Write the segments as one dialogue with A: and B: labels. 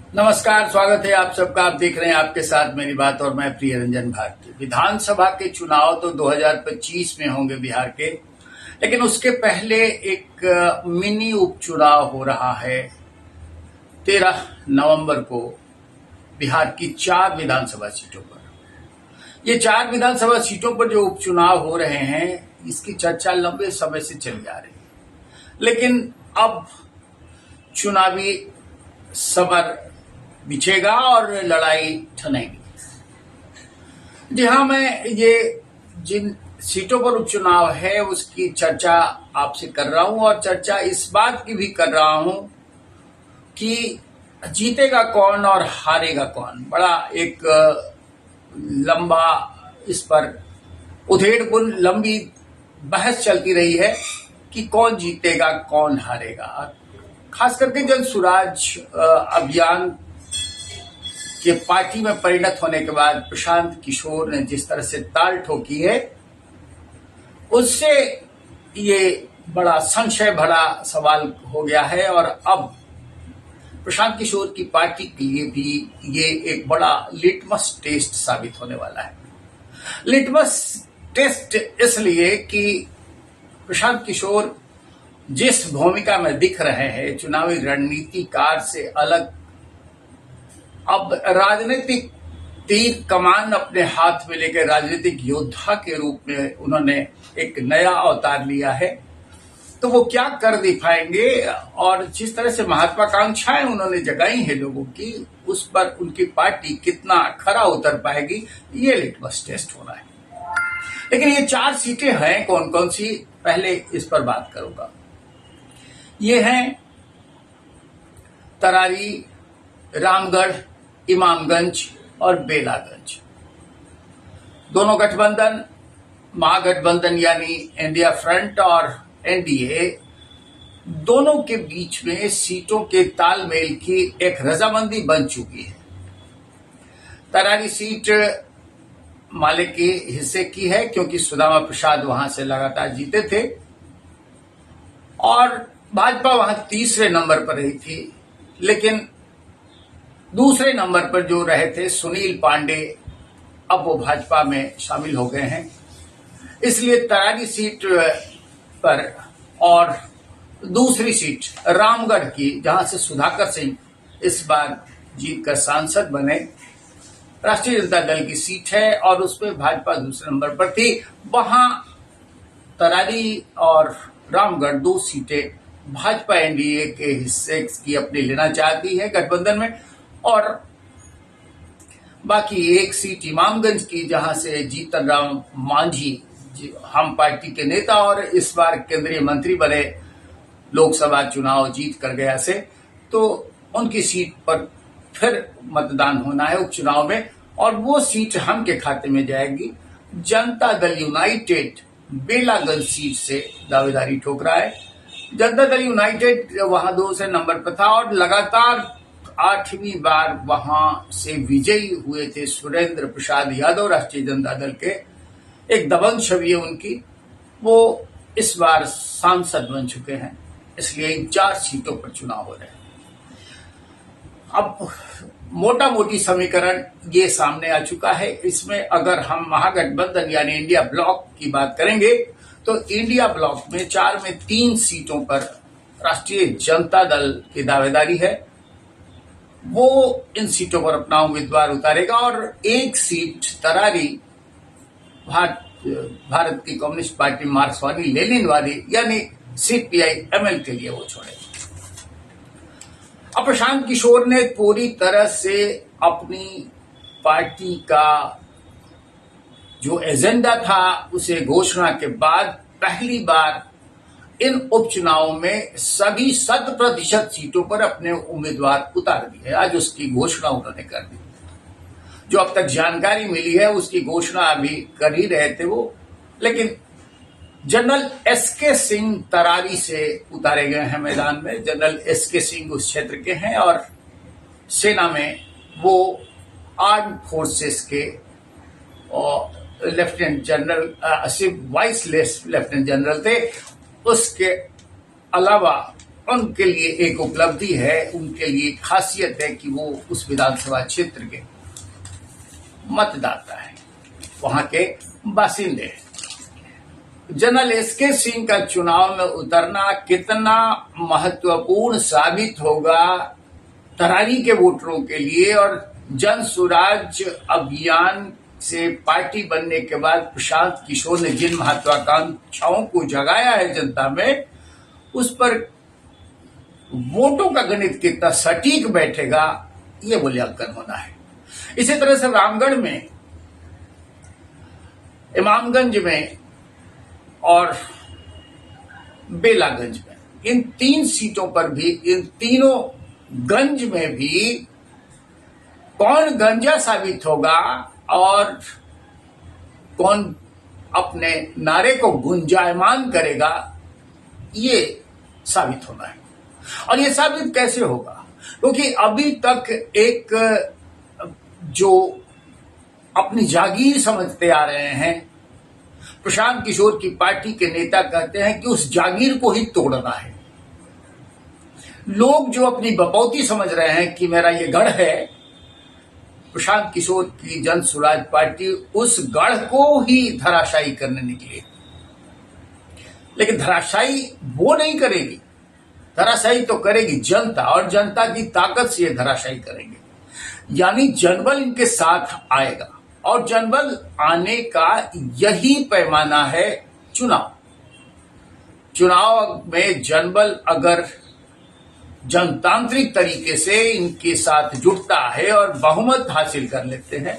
A: नमस्कार, स्वागत है आप सबका। आप देख रहे हैं आपके साथ मेरी बात और मैं प्रिय रंजन भारती। विधानसभा के चुनाव तो 2025 में होंगे बिहार के, लेकिन उसके पहले एक मिनी उपचुनाव हो रहा है 13 नवंबर को बिहार की 4 विधानसभा सीटों पर। ये 4 विधानसभा सीटों पर जो उपचुनाव हो रहे हैं, इसकी चर्चा लंबे समय से चली आ रही है, लेकिन अब चुनावी समर बिछेगा और लड़ाई थमेगी। जी हाँ, मैं ये जिन सीटों पर उपचुनाव है उसकी चर्चा आपसे कर रहा हूं, और चर्चा इस बात की भी कर रहा हूं कि जीतेगा कौन और हारेगा कौन। बड़ा एक लंबा इस पर उधेड़बुन लंबी बहस चलती रही है कि कौन जीतेगा कौन हारेगा। खास करके जन सुराज अभियान कि पार्टी में परिणत होने के बाद प्रशांत किशोर ने जिस तरह से ताल ठोकी है, उससे ये बड़ा संशय भरा सवाल हो गया है। और अब प्रशांत किशोर की पार्टी के लिए भी ये एक बड़ा लिटमस टेस्ट साबित होने वाला है। लिटमस टेस्ट इसलिए कि प्रशांत किशोर जिस भूमिका में दिख रहे हैं, चुनावी रणनीतिकार से अलग, अब राजनीतिक तीर कमान अपने हाथ में लेकर राजनीतिक योद्धा के रूप में उन्होंने एक नया अवतार लिया है। तो वो क्या कर दिखाएंगे और जिस तरह से महत्वाकांक्षाएं उन्होंने जगाई है लोगों की, उस पर उनकी पार्टी कितना खरा उतर पाएगी, ये लिटमस टेस्ट होना है। लेकिन ये 4 सीटें हैं कौन कौन सी, पहले इस पर बात करूंगा। ये हैं तरारी, रामगढ़, इमामगंज और बेलागंज। दोनों गठबंधन, महागठबंधन यानी इंडिया फ्रंट और एनडीए, दोनों के बीच में सीटों के तालमेल की एक रजामंदी बन चुकी है। तरारी सीट माले के हिस्से की है क्योंकि सुदामा प्रसाद वहां से लगातार जीते थे और भाजपा वहां तीसरे नंबर पर रही थी। लेकिन दूसरे नंबर पर जो रहे थे सुनील पांडे, अब वो भाजपा में शामिल हो गए हैं। इसलिए तरारी सीट पर और दूसरी सीट रामगढ़ की, जहां से सुधाकर सिंह इस बार जीतकर सांसद बने, राष्ट्रीय जनता दल की सीट है और उसमें भाजपा दूसरे नंबर पर थी। वहां तरारी और रामगढ़ 2 सीटें भाजपा एनडीए के हिस्से की अपनी लेना चाहती है गठबंधन में, और बाकी 1 सीट इमामगंज की, जहां से जीतन राम मांझी हम पार्टी के नेता और इस बार केंद्रीय मंत्री बने लोकसभा चुनाव जीत कर गया से, तो उनकी सीट पर फिर मतदान होना है उपचुनाव में, और वो सीट हम के खाते में जाएगी। जनता दल यूनाइटेड बेलागंज सीट से दावेदारी ठोक रहा है। जनता दल यूनाइटेड वहां 2 नंबर पर था और लगातार 8वीं बार वहां से विजयी हुए थे सुरेंद्र प्रसाद यादव, राष्ट्रीय जनता दल के। एक दबंग छवि है उनकी। वो इस बार सांसद बन चुके हैं, इसलिए 4 सीटों पर चुनाव हो रहे हैं। अब मोटा मोटी समीकरण ये सामने आ चुका है। इसमें अगर हम महागठबंधन यानी इंडिया ब्लॉक की बात करेंगे तो इंडिया ब्लॉक में 4 में 3 सीटों पर राष्ट्रीय जनता दल की दावेदारी है। वो इन सीटों पर अपना उम्मीदवार उतारेगा और 1 सीट तरारी भारत की कम्युनिस्ट पार्टी मार्क्सवादी लेनिनवादी यानी सीपीआई एमएल के लिए वो छोड़ेगा। अब प्रशांत किशोर ने पूरी तरह से अपनी पार्टी का जो एजेंडा था उसे घोषणा के बाद पहली बार इन उपचुनावों में सभी 100% सीटों पर अपने उम्मीदवार उतार दिए। आज उसकी घोषणा उन्होंने कर दी। जो अब तक जानकारी मिली है उसकी घोषणा अभी कर ही रहे थे वो, लेकिन जनरल एसके सिंह तरारी से उतारे गए हैं मैदान में। जनरल एसके सिंह उस क्षेत्र के हैं और सेना में वो आर्म फोर्सेस के लेफ्टिनेंट जनरल सिर्फ वाइस लेफ्टिनेंट जनरल थे। उसके अलावा उनके लिए एक उपलब्धि है, उनके लिए खासियत है कि वो उस विधानसभा क्षेत्र के मतदाता है, वहां के बासिंदे हैं। जनरल एसके सिंह का चुनाव में उतरना कितना महत्वपूर्ण साबित होगा तरारी के वोटरों के लिए, और जन स्वराज अभियान से पार्टी बनने के बाद प्रशांत किशोर ने जिन महत्वाकांक्षाओं को जगाया है जनता में, उस पर वोटों का गणित कितना सटीक बैठेगा ये मूल्यांकन होना है। इसी तरह से रामगढ़ में, इमामगंज में और बेलागंज में, इन 3 सीटों पर भी, इन तीनों गंज में भी कौन गंजा साबित होगा और कौन अपने नारे को गुंजायमान करेगा, ये साबित होना है। और ये साबित कैसे होगा? क्योंकि अभी तक एक जो अपनी जागीर समझते आ रहे हैं, प्रशांत किशोर की पार्टी के नेता कहते हैं कि उस जागीर को ही तोड़ना है। लोग जो अपनी बपौती समझ रहे हैं कि मेरा ये गढ़ है, प्रशांत किशोर की जन स्वराज पार्टी उस गढ़ को ही धराशायी करने निकली। लेकिन धराशायी वो नहीं करेगी, धराशायी तो करेगी जनता, और जनता की ताकत से ये धराशायी करेंगे। यानी जनबल इनके साथ आएगा, और जनबल आने का यही पैमाना है चुनाव। चुनाव में जनबल अगर जनतांत्रिक तरीके से इनके साथ जुटता है और बहुमत हासिल कर लेते हैं,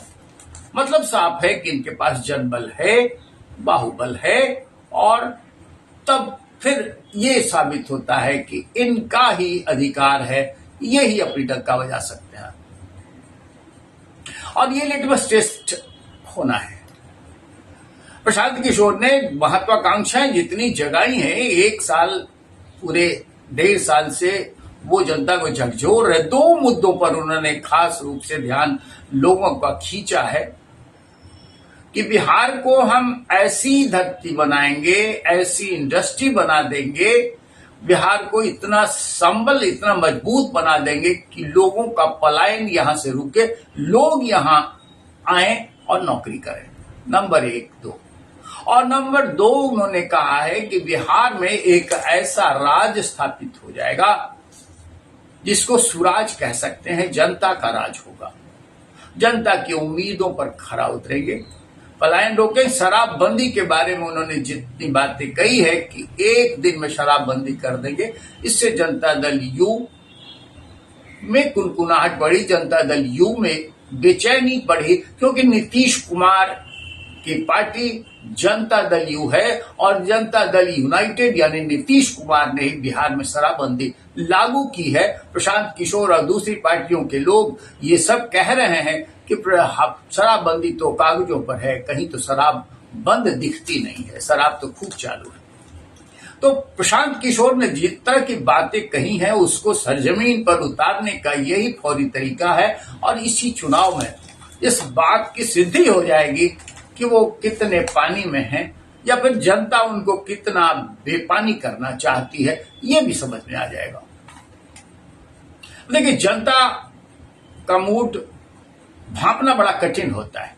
A: मतलब साफ है कि इनके पास जनबल है, बाहुबल है, और तब फिर ये साबित होता है कि इनका ही अधिकार है, ये ही अपनी डंका बजा सकते हैं। और ये लिटमस टेस्ट होना है। प्रशांत किशोर ने महत्वाकांक्षाएं जितनी जगाई हैं, 1 साल पूरे 1.5 साल से वो जनता को झकझोर रहे। 2 मुद्दों पर उन्होंने खास रूप से ध्यान लोगों का खींचा है कि बिहार को हम ऐसी धरती बनाएंगे, ऐसी इंडस्ट्री बना देंगे, बिहार को इतना संबल, इतना मजबूत बना देंगे कि लोगों का पलायन यहां से रुके, लोग यहां आए और नौकरी करें। नंबर 1, 2। और नंबर 2, उन्होंने कहा है कि बिहार में एक ऐसा राज स्थापित हो जाएगा जिसको सुराज कह सकते हैं, जनता का राज होगा। जनता की उम्मीदों पर खरा उतरेंगे, पलायन रोकें। शराबबंदी के बारे में उन्होंने जितनी बातें कही है कि 1 दिन में शराबबंदी कर देंगे, इससे जनता दल यू में कुनकुनाहट बढ़ी, जनता दल यू में बेचैनी बढ़ी, क्योंकि नीतीश कुमार की पार्टी जनता दल यू है, और जनता दल यूनाइटेड यानी नीतीश कुमार ने ही बिहार में शराबबंदी लागू की है। प्रशांत किशोर और दूसरी पार्टियों के लोग ये सब कह रहे हैं कि शराबबंदी तो कागजों पर है, कहीं तो शराब बंद दिखती नहीं है, शराब तो खूब चालू है। तो प्रशांत किशोर ने जिस तरह की बातें कही हैं, उसको सरजमीन पर उतारने का यही फौरी तरीका है, और इसी चुनाव में इस बात की सिद्धि हो जाएगी कि वो कितने पानी में हैं, या फिर जनता उनको कितना बेपानी करना चाहती है, ये भी समझ में आ जाएगा। देखिए, जनता का मूड भांपना बड़ा कठिन होता है,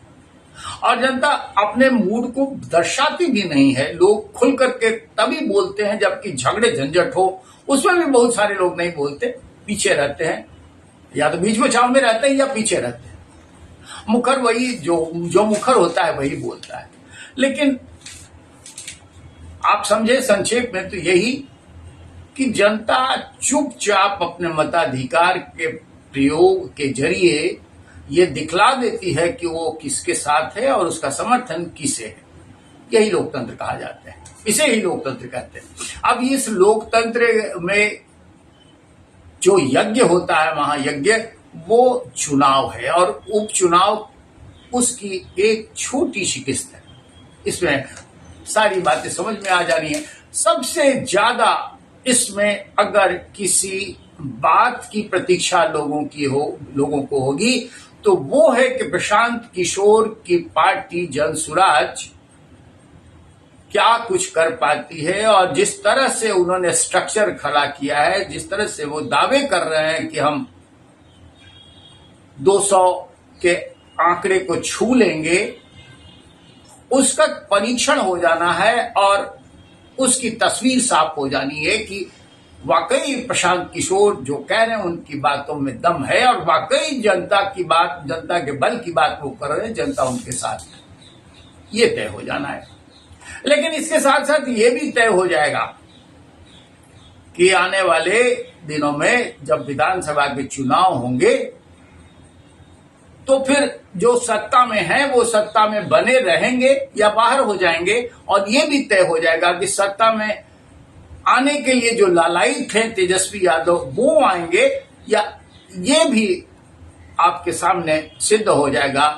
A: और जनता अपने मूड को दर्शाती भी नहीं है। लोग खुल करके तभी बोलते हैं जबकि झगड़े झंझट हो, उसमें भी बहुत सारे लोग नहीं बोलते, पीछे रहते हैं, या तो बीच बचाव में रहते हैं या पीछे रहते हैं। मुखर वही जो मुखर होता है वही बोलता है। लेकिन आप समझे संक्षेप में तो यही कि जनता चुपचाप अपने मताधिकार के प्रयोग के जरिए ये दिखला देती है कि वो किसके साथ है और उसका समर्थन किसे है। यही लोकतंत्र कहा जाता है, इसे ही लोकतंत्र कहते हैं। अब इस लोकतंत्र में जो यज्ञ होता है, महायज्ञ, वो चुनाव है, और उपचुनाव उसकी एक छोटी सी किस्त है। इसमें सारी बातें समझ में आ जानी है। सबसे ज्यादा इसमें अगर किसी बात की प्रतीक्षा लोगों को होगी तो वो है कि प्रशांत किशोर की पार्टी जन स्वराज क्या कुछ कर पाती है, और जिस तरह से उन्होंने स्ट्रक्चर खड़ा किया है, जिस तरह से वो दावे कर रहे हैं कि हम 200 के आंकड़े को छू लेंगे, उसका परीक्षण हो जाना है और उसकी तस्वीर साफ हो जानी है कि वाकई प्रशांत किशोर जो कह रहे हैं उनकी बातों में दम है, और वाकई जनता की बात, जनता के बल की बात वो कर रहे हैं, जनता उनके साथ है। ये तय हो जाना है। लेकिन इसके साथ साथ ये भी तय हो जाएगा कि आने वाले दिनों में जब विधानसभा के चुनाव होंगे तो फिर जो सत्ता में है वो सत्ता में बने रहेंगे या बाहर हो जाएंगे, और ये भी तय हो जाएगा कि सत्ता में आने के लिए जो लालायित हैं तेजस्वी यादव वो आएंगे, या ये भी आपके सामने सिद्ध हो जाएगा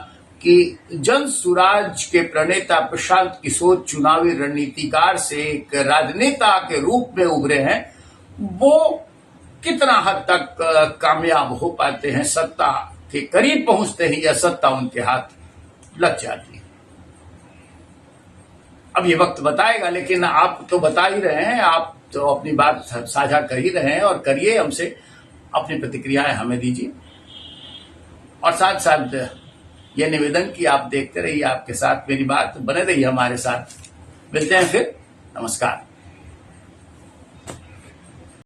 A: कि जन सुराज के प्रणेता प्रशांत किशोर चुनावी रणनीतिकार से एक राजनेता के रूप में उभरे हैं, वो कितना हद तक कामयाब हो पाते हैं, सत्ता के करीब पहुंचते ही या सत्ता उनके हाथ लग जाती है। अब ये वक्त बताएगा, लेकिन आप तो बता ही रहे हैं, आप तो अपनी बात साझा कर ही रहे हैं, और करिए, हमसे अपनी प्रतिक्रियाएं हमें दीजिए, और साथ साथ ये निवेदन कि आप देखते रहिए, आपके साथ मेरी बात, बने रहिए हमारे साथ। मिलते हैं फिर, नमस्कार।